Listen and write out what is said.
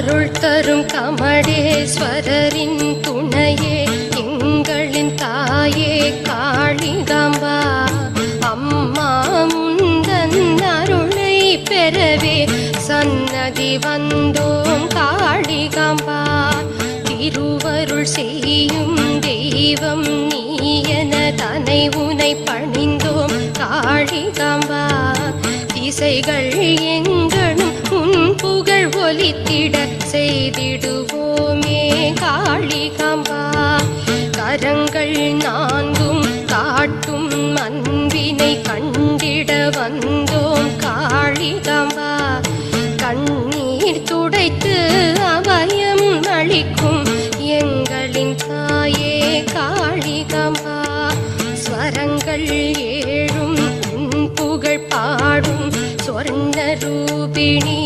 அருள் தரும் கமடேஸ்வரரின் துணையே எங்களின் தாயே காளிகாம்பா அம்மா முந்தன் அருளை பெறவே சன்னதி வந்தோம் காளிகாம்பா திருவருள் செய்யும் தெய்வம் நீ என தனை உனை பணிந்தோம் காளிகாம்பா திசைகள் எங்களும் உன் புகழ் ஒலித்திட செய்திடுவோமே காளிகாம்பா கரங்கள் நான்கும் காட்டும் அன்பினை கண்டிட வந்தோம் காளிகாம்பா கண்ணீர் துடைத்து அபயம் அளிக்கும் எங்களின் தாயே காளிகாம்பா ஸ்வரங்கள் ஏழும் உன் புகழ் பாடும் சொர்ண ரூபிணி